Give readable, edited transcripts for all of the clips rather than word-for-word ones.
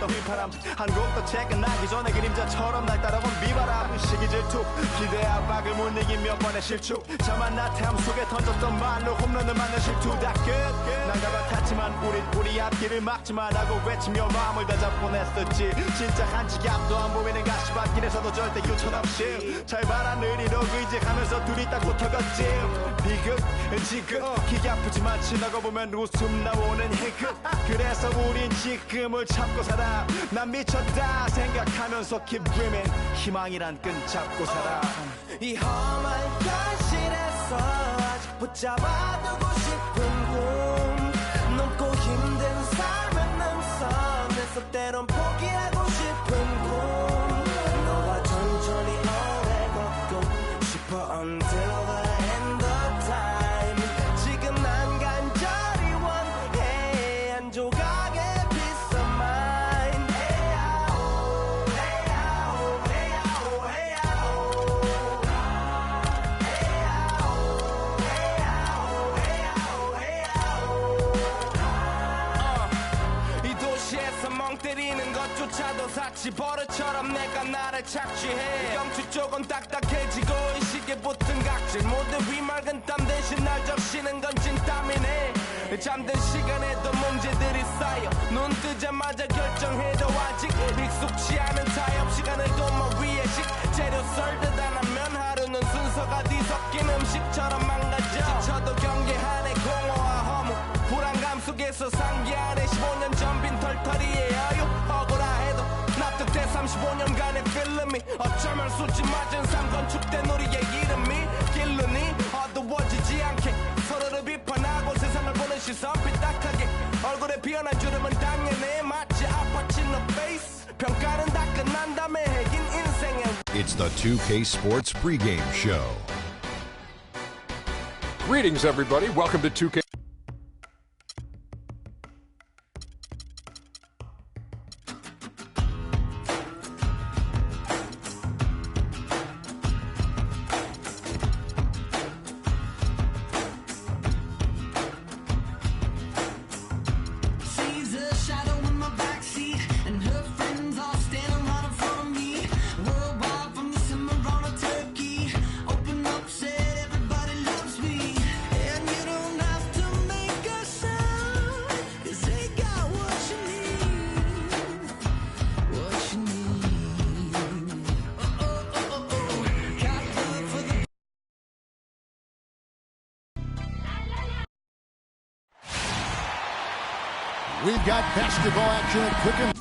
휘파람 한 곡 더 책은 나기 전에 그림자처럼 날 따라온 비바람 시기 질투 기대 압박을 못 이긴 몇 번의 실축 저만 나태함 속에 던졌던 말로 홈런을 맞는 실투 다 끝 난가 같았지만 우리 앞길을 막지 말라고 외치며 마음을 다잡 보냈었지 진짜 한치 앞도 안 보이는 가시밭길에서도 절대 유천 없이 잘 봐라 느리로 의지하면서 둘이 딱 붙어갔지 비극 지금 기가 아프지만 지나고 보면 웃음 나오는 희극 그래서 우린 지금을 참고 살아 난 미쳤다 생각하면서 keep dreaming 희망이란 끈 잡고 살아 이 험한 현실에서 아직 붙잡아두고 싶은 꿈 넘고 힘든 삶은 능선에서 때론 포기하고 싶은 꿈 너와 천천히 오래 걷고 싶어 until the end of time 지금 난 간절히 원해 한 조각의 peace of mind 헤야오 헤야오 헤야오 헤야오 이 도시에서 멍 때리는 것조차도 사치 버릇처럼 내가 나를 착취해 경치 쪽은 딱딱해지고 이 시기에 붙은 각질 모두 위맑은 땀 대신 날 적시는 건 진땀이네 잠든 시간에도 문제들이 쌓여 눈 뜨자마자 결정해도 아직 익숙치 않은 타협 시간을 돈만 위에 식재료 썰듯 안 하면 하루는 순서가 뒤섞인 음식처럼 망가져 지쳐도 경계하네 공허와 허무 불안감 속에서 상기하네 15년 전 빈 털터리의 여유 억울해도 납득돼 35년간의 필름이 어쩌면 수치 맞은 삶 건축된 우리의 이름이 길르니 어두워지지 않게 서로를 비판하고 세상을 보는 시선 삐딱하게 얼굴에 피어난 주름은 당연해 마치 아파친 너 페이스 평가는 다 끝난 다음에 핵인 인생에 It's the 2K Sports pregame show. Greetings, everybody. Welcome to 2K. Sees a shadow in my backseat, and her friends all standing right in front of me. Worldwide from the Cimarron to Turkey. Open up, said everybody loves me. And you don't have to make a sound, 'cause they got what you need. What you need. Oh, oh, oh, oh, oh. Got love for the We've got basketball action at Quicken.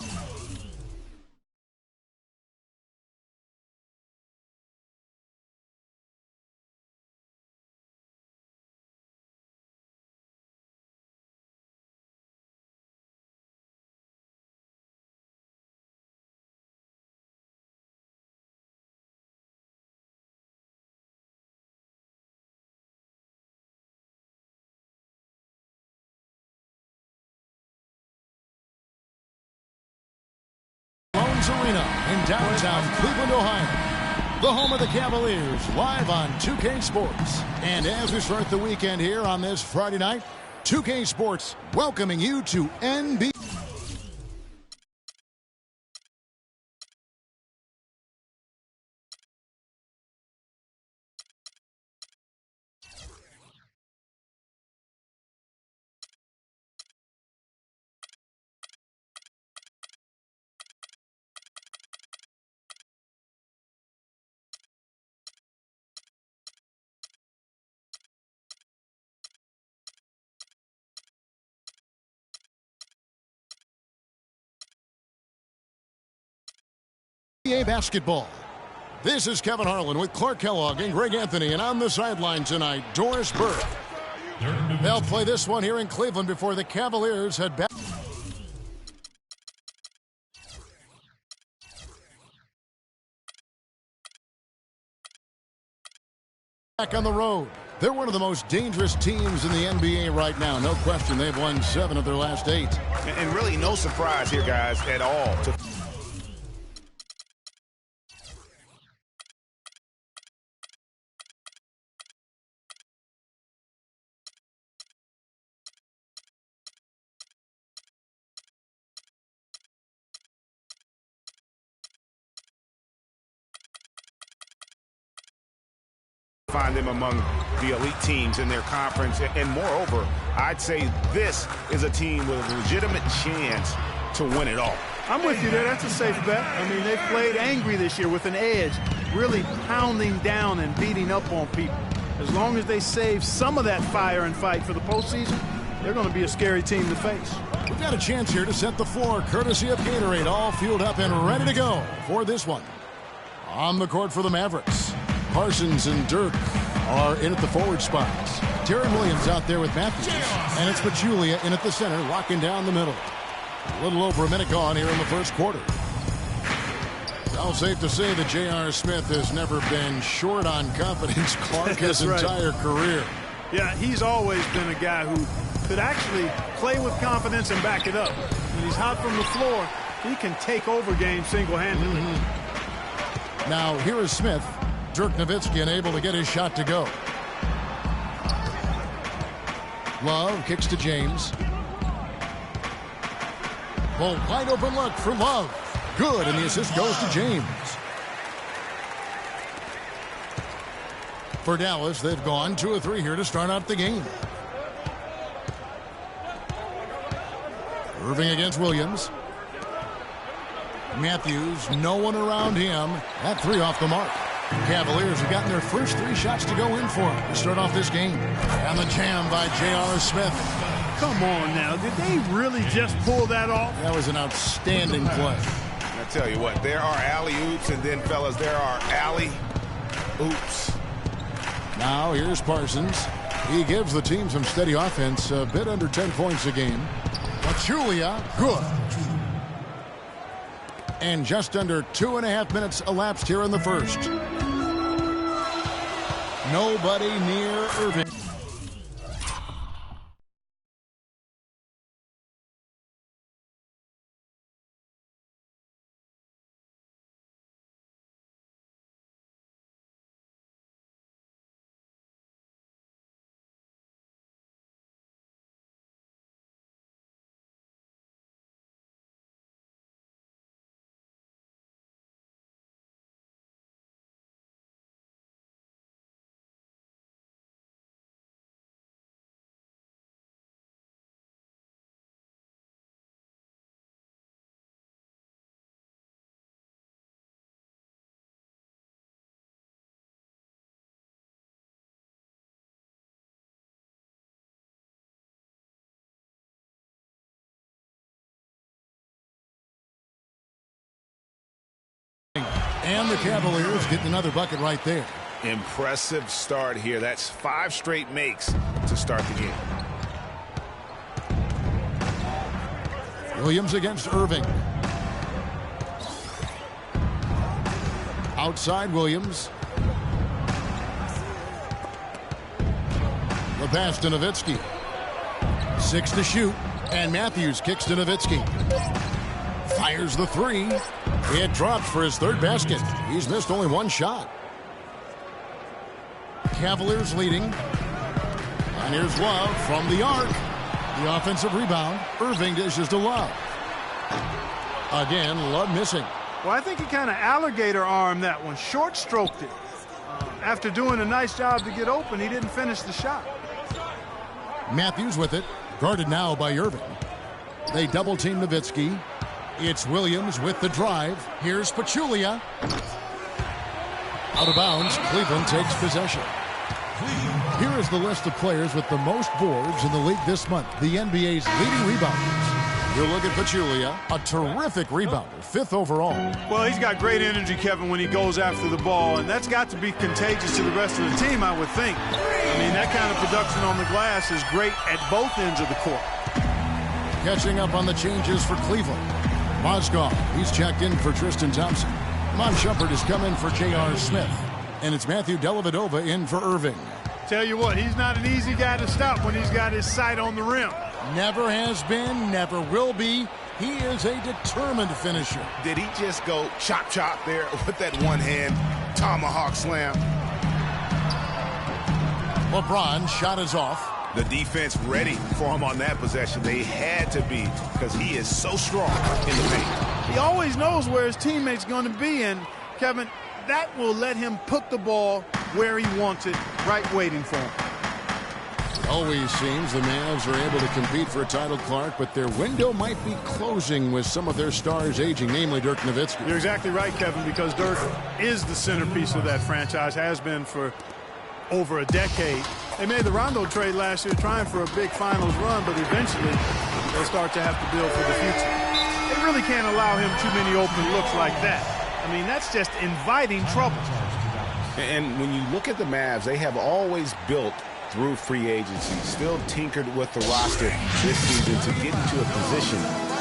Arena in downtown Cleveland, Ohio. The home of the Cavaliers, live on 2K Sports. And as we start the weekend here on this Friday night, 2K Sports welcoming you to NBA. NBA basketball. This is Kevin Harlan with Clark Kellogg and Greg Anthony, and on the sideline tonight, Doris Burke. They'll play this one here in Cleveland before the Cavaliers head back. Back on the road. They're one of the most dangerous teams in the NBA right now. No question, they've won 7 of their last 8. And really no surprise here, guys, at all. find them among the elite teams in their conference. And moreover, I'd say this is a team with a legitimate chance to win it all. I'm with you there. That's a safe bet. I mean, they've played angry this year with an edge, really pounding down and beating up on people. As long as they save some of that fire and fight for the postseason, they're going to be a scary team to face. We've got a chance here to set the floor, courtesy of Gatorade, all fueled up and ready to go for this one. On the court for the Mavericks, Parsons and Dirk are in at the forward spots. Terry Williams out there with Matthews, and it's Pachulia in at the center, locking down the middle. A little over a minute gone here in the first quarter. Well, safe to say that J.R. Smith has never been short on confidence, Clark, his entire career. Yeah, he's always been a guy who could actually play with confidence and back it up. When he's hot from the floor, he can take over games single-handedly. Now, here is Smith. Dirk Nowitzki unable to get his shot to go. Love kicks to James. Well, wide open look for Love. Good, and the assist goes to James. For Dallas, they've gone 2 of 3 here to start out the game. Irving against Williams. Matthews, no one around him. That 3 off the mark. Cavaliers have gotten their first 3 shots to go in for him to start off this game. And the jam by J.R. Smith. Come on now, did they really just pull that off? That was an outstanding play. I tell you what, there are alley-oops, and then, fellas, there are alley-oops. Now here's Parsons. He gives the team some steady offense, a bit under 10 points a game. Pachulia, good. And just under 2.5 minutes elapsed here in the first. Nobody near Irving. And the Cavaliers getting another bucket right there. Impressive start here. That's 5 straight makes to start the game. Williams against Irving. Outside Williams. The pass to Nowitzki. 6 to shoot. And Matthews kicks to Nowitzki. Fires the 3. It drops for his 3rd basket. He's missed only 1 shot. Cavaliers leading. And here's Love from the arc. The offensive rebound. Irving dishes to Love. Again, Love missing. Well, I think he kind of alligator armed that one. Short stroked it. After doing a nice job to get open, he didn't finish the shot. Matthews with it. Guarded now by Irving. They double team Nowitzki. It's Williams with the drive. Here's Pachulia. Out of bounds. Cleveland takes possession. Here is the list of players with the most boards in the league this month. The NBA's leading rebounders. You look at Pachulia, a terrific rebounder, 5th overall. Well, he's got great energy, Kevin, when he goes after the ball, and that's got to be contagious to the rest of the team, I would think. I mean, that kind of production on the glass is great at both ends of the court. Catching up on the changes for Cleveland. Mozgov, he's checked in for Tristan Thompson. Mon Shumpert has come in for J.R. Smith. And it's Matthew Dellavedova in for Irving. Tell you what, he's not an easy guy to stop when he's got his sight on the rim. Never has been, never will be. He is a determined finisher. Did he just go chop there with that one-hand tomahawk slam? LeBron shot is off. The defense ready for him on that possession. They had to be, because he is so strong in the paint. He always knows where his teammate's going to be, and Kevin, that will let him put the ball where he wants it, right waiting for him. It always seems the Mavs are able to compete for a title, Clark, but their window might be closing with some of their stars aging, namely Dirk Nowitzki. You're exactly right, Kevin, because Dirk is the centerpiece of that franchise, has been for over a decade. They made the Rondo trade last year trying for a big finals run, but eventually they'll start to have to build for the future. They really can't allow him too many open looks like that. I mean, that's just inviting trouble. And when you look at the Mavs, they have always built through free agency, still tinkered with the roster this season to get into a position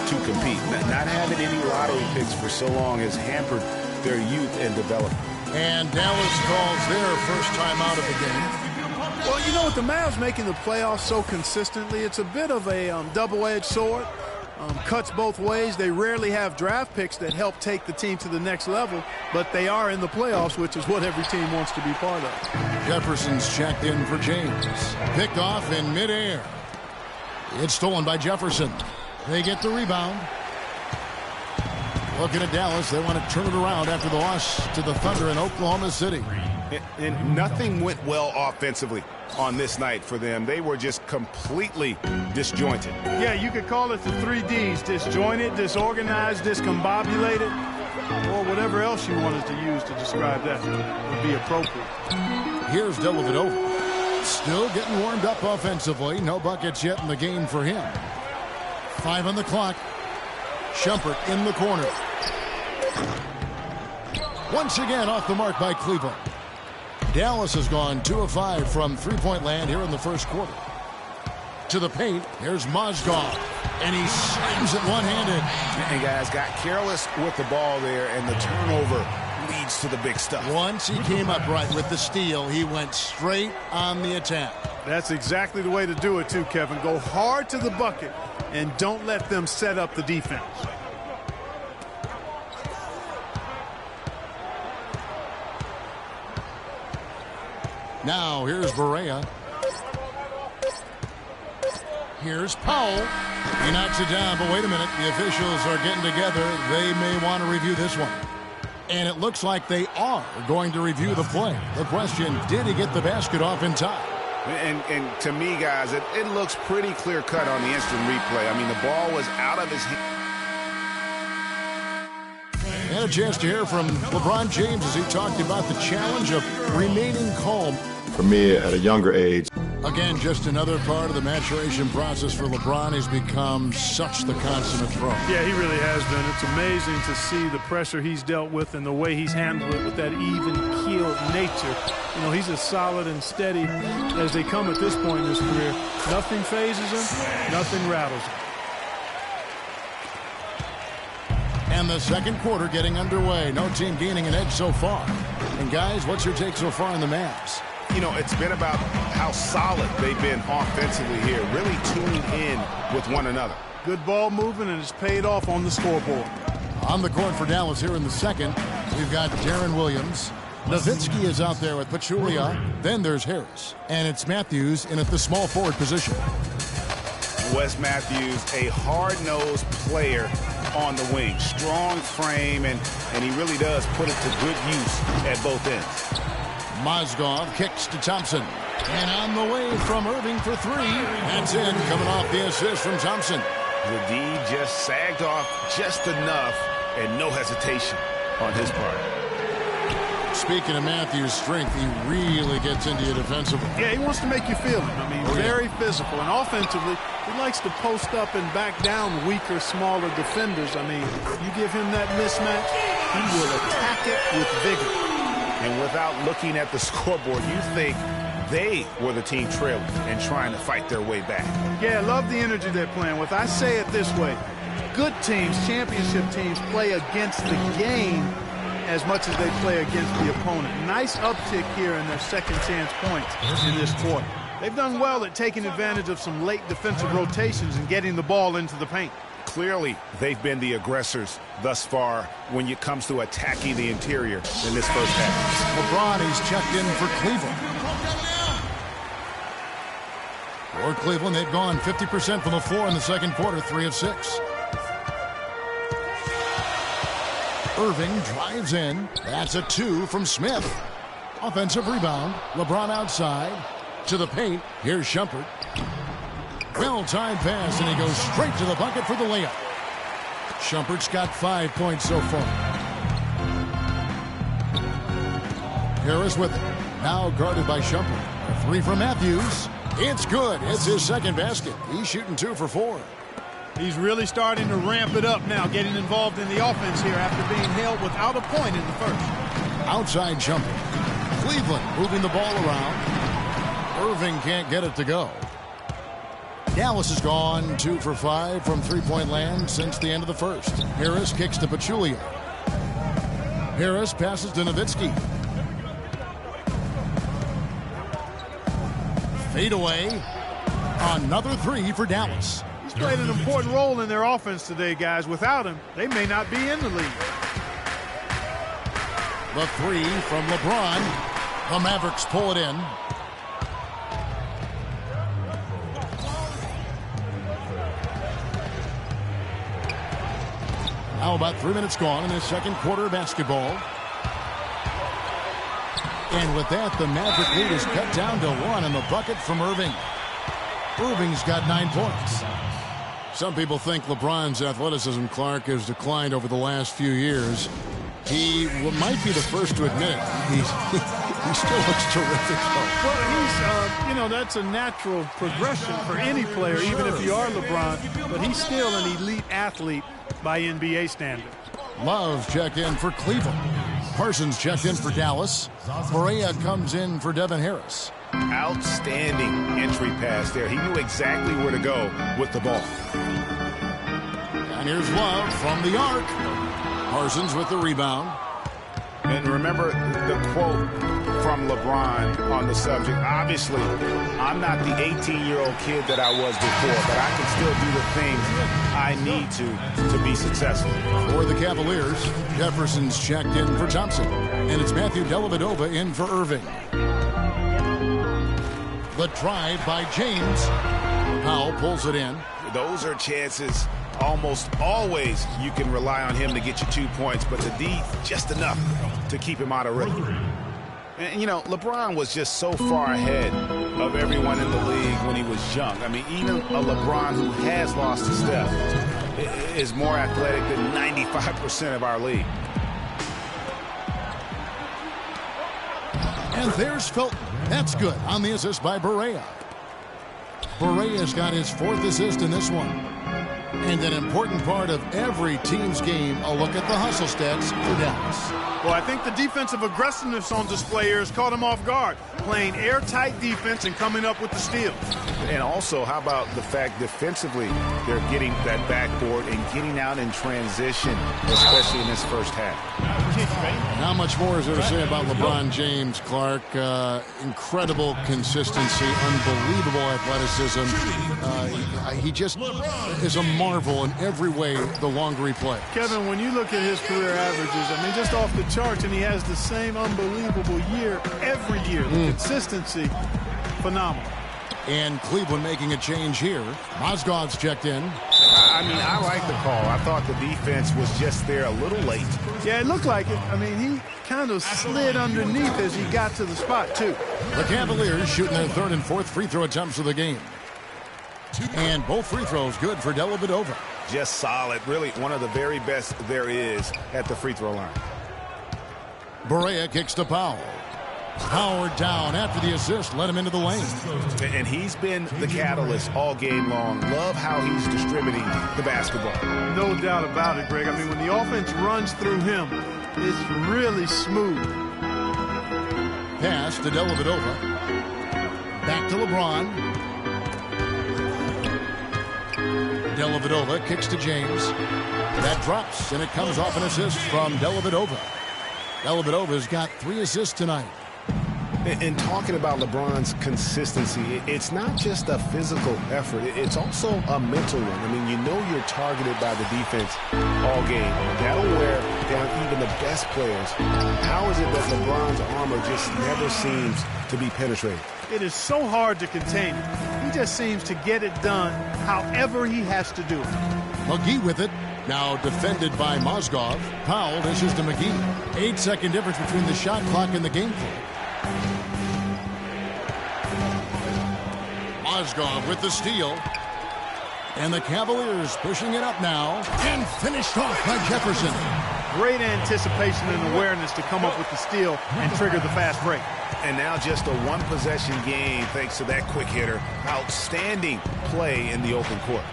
to compete. Not having any lottery picks for so long has hampered their youth and development. And Dallas calls their first time out of the game. Well, you know, with the Mavs making the playoffs so consistently, it's a bit of a double-edged sword. Cuts both ways. They rarely have draft picks that help take the team to the next level, but they are in the playoffs, which is what every team wants to be part of. Jefferson's checked in for James. Picked off in midair. It's stolen by Jefferson. They get the rebound. Looking at Dallas, they want to turn it around after the loss to the Thunder in Oklahoma City. And nothing went well offensively on this night for them. They were just completely disjointed. Yeah, you could call it the 3 Ds: disjointed, disorganized, discombobulated, or whatever else you wanted to use to describe that would be appropriate. Here's Dellavedova. Still getting warmed up offensively. No buckets yet in the game for him. 5 on the clock. Shumpert in the corner. Once again off the mark by Cleveland. Dallas has gone 2 of 5 from three-point land here in the first quarter. To the paint, here's Mozgov, and he slams it one-handed. And guys got careless with the ball there, and the turnover leads to the big stuff. Once he came upright with the steal, he went straight on the attack. That's exactly the way to do it too, Kevin. Go hard to the bucket and don't let them set up the defense. Now, here's Barea. Here's Powell. He knocks it down, but wait a minute. The officials are getting together. They may want to review this one. And it looks like they are going to review the play. The question, did he get the basket off in time? And to me, guys, it looks pretty clear-cut on the instant replay. I mean, the ball was out of his hand. And a chance to hear from LeBron James as he talked about the challenge of remaining calm. For me, at a younger age. Again, just another part of the maturation process for LeBron. He's become such the consummate pro. Yeah, he really has been. It's amazing to see the pressure he's dealt with and the way he's handled it with that even-keeled nature. You know, he's as solid and steady as they come at this point in his career. Nothing phases him, nothing rattles him. And the second quarter getting underway. No team gaining an edge so far. And guys, what's your take so far on the Mavs? You know, it's been about how solid they've been offensively here, really tuning in with one another. Good ball movement, and it's paid off on the scoreboard. On the court for Dallas here in the second, we've got Darren Williams. Nowitzki is out there with Pachulia. Then there's Harris. And it's Matthews in at the small forward position. Wes Matthews, a hard-nosed player on the wing. Strong frame, and he really does put it to good use at both ends. Mozgov kicks to Thompson. And on the way from Irving for 3. That's in, coming off the assist from Thompson. The D just sagged off just enough, and no hesitation on his part. Speaking of Matthews' strength, he really gets into you defensively. Yeah, he wants to make you feel it. I mean, very physical. And offensively, he likes to post up and back down weaker, smaller defenders. I mean, you give him that mismatch, he will attack it with vigor. And without looking at the scoreboard, you think they were the team trailing and trying to fight their way back. Yeah, I love the energy they're playing with. I say it this way. Good teams, championship teams, play against the game as much as they play against the opponent. Nice uptick here in their second chance points in this quarter. They've done well at taking advantage of some late defensive rotations and getting the ball into the paint. Clearly, they've been the aggressors thus far when it comes to attacking the interior in this first half. LeBron, he's checked in for Cleveland. For Cleveland, they've gone 50% from the floor in the second quarter, 3 of 6. Irving drives in. That's a 2 from Smith. Offensive rebound. LeBron outside to the paint. Here's Shumpert. Well-timed pass, and he goes straight to the bucket for the layup. Shumpert's got 5 points so far. Harris with it. Now guarded by Shumpert. A three from Matthews. It's good. It's his second basket. He's shooting 2 for 4. He's really starting to ramp it up now, getting involved in the offense here after being held without a point in the first. Outside Shumpert. Cleveland moving the ball around. Irving can't get it to go. Dallas has gone 2 for 5 from three-point land since the end of the first. Harris kicks to Pachulia. Harris passes to Nowitzki. Fade away. Another 3 for Dallas. He's played an important role in their offense today, guys. Without him, they may not be in the league. The 3 from LeBron. The Mavericks pull it in. Now about 3 minutes gone in the second quarter of basketball. And with that, the Maverick lead is cut down to 1 in the bucket from Irving. Irving's got 9 points. Some people think LeBron's athleticism, Clark, has declined over the last few years. He might be the first to admit it. He still looks terrific, though. Well, that's a natural progression for any player, even if you are LeBron. But he's still an elite athlete by NBA standards. Love checked in for Cleveland. Parsons checked in for Dallas. Correa comes in for Devin Harris. Outstanding entry pass there. He knew exactly where to go with the ball. And here's Love from the arc. Parsons with the rebound. And remember the quote from LeBron on the subject. Obviously, I'm not the 18-year-old kid that I was before, but I can still do the things I need to be successful. For the Cavaliers, Jefferson's checked in for Thompson. And it's Matthew Dellavedova in for Irving. The drive by James. Powell pulls it in. Those are chances. Almost always you can rely on him to get you 2 points, but the D, just enough to keep him out of rhythm. And, LeBron was just so far ahead of everyone in the league when he was young. I mean, even a LeBron who has lost a step is more athletic than 95% of our league. And there's Felton. That's good on the assist by Barea. Barea's got his 4th assist in this one. And an important part of every team's game, a look at the hustle stats for Dallas. Well, I think the defensive aggressiveness on display here has caught him off guard, playing airtight defense and coming up with the steals. And also, how about the fact defensively they're getting that backboard and getting out in transition, especially in this first half. How much more is there to say about LeBron James, Clark? Incredible consistency, unbelievable athleticism. He just is a marvel in every way the longer he plays. Kevin, when you look at his career averages, just off the charts, and he has the same unbelievable year every year. The consistency, phenomenal. And Cleveland making a change here. Mozgov's checked in. I like the call. I thought the defense was just there a little late. Yeah, it looked like it. He kind of slid underneath as he got to the spot, too. The Cavaliers shooting their 3rd and 4th free throw attempts of the game. And both free throws good for Dellavedova. Just solid. Really one of the very best there is at the free throw line. Barea kicks to Powell. Howard down after the assist, let him into the lane. And he's been the catalyst all game long. Love how he's distributing the basketball. No doubt about it, Greg. When the offense runs through him, it's really smooth. Pass to Dellavedova. Back to LeBron. Dellavedova kicks to James. That drops, and it comes off an assist from Dellavedova. Dellavedova's got 3 assists tonight. And talking about LeBron's consistency, it's not just a physical effort. It's also a mental one. You're targeted by the defense all game. That'll wear down even the best players. How is it that LeBron's armor just never seems to be penetrated? It is so hard to contain him. He just seems to get it done however he has to do it. McGee with it. Now defended by Mozgov. Powell dishes to McGee. 8-second difference between the shot clock and the game clock. Mozgov with the steal. And the Cavaliers pushing it up now. And finished off by Jefferson. Great anticipation and awareness to come up with the steal and trigger the fast break. And now just a one-possession game thanks to that quick hitter. Outstanding play in the open court.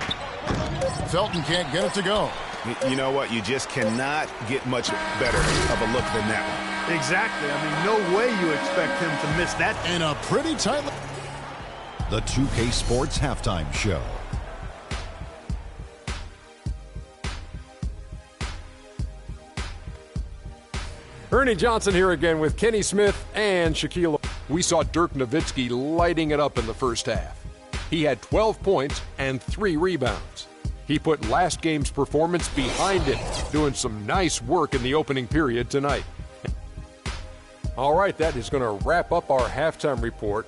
Felton can't get it to go. You know what? You just cannot get much better of a look than that one. Exactly. I mean, no way you expect him to miss that. And a pretty tight... The 2K Sports Halftime Show. Ernie Johnson here again with Kenny Smith and Shaquille. We saw Dirk Nowitzki lighting it up in the first half. He had 12 points and 3 rebounds. He put last game's performance behind him, doing some nice work in the opening period tonight. All right, that is going to wrap up our halftime report.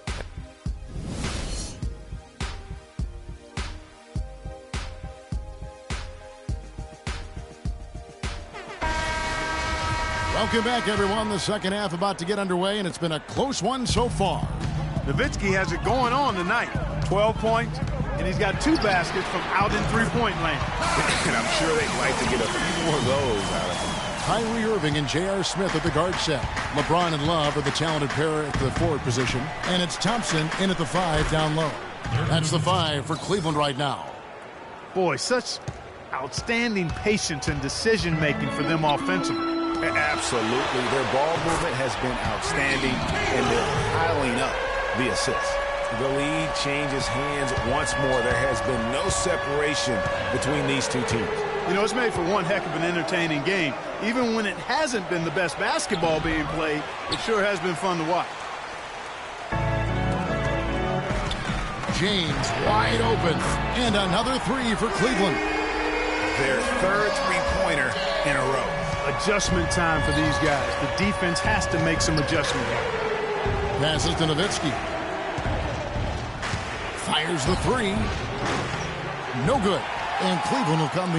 Welcome back, everyone. The second half about to get underway, and it's been a close one so far. Nowitzki has it going on tonight. 12 points, and he's got 2 baskets from out in three-point land. And I'm sure they'd like to get a few more of those out of him. Kyrie Irving and J.R. Smith at the guard set. LeBron and Love are the talented pair at the forward position. And it's Thompson in at the 5 down low. That's the 5 for Cleveland right now. Boy, such outstanding patience and decision-making for them offensively. Absolutely. Their ball movement has been outstanding, and they're piling up the assists. The lead changes hands once more. There has been no separation between these two teams. You know, it's made for one heck of an entertaining game. Even when it hasn't been the best basketball being played, it sure has been fun to watch. James wide open. And another 3 for Cleveland. Their third three-pointer in a row. Adjustment time for these guys. The defense has to make some adjustment here. Passes to Nowitzki. Fires the 3. No good. And Cleveland will come.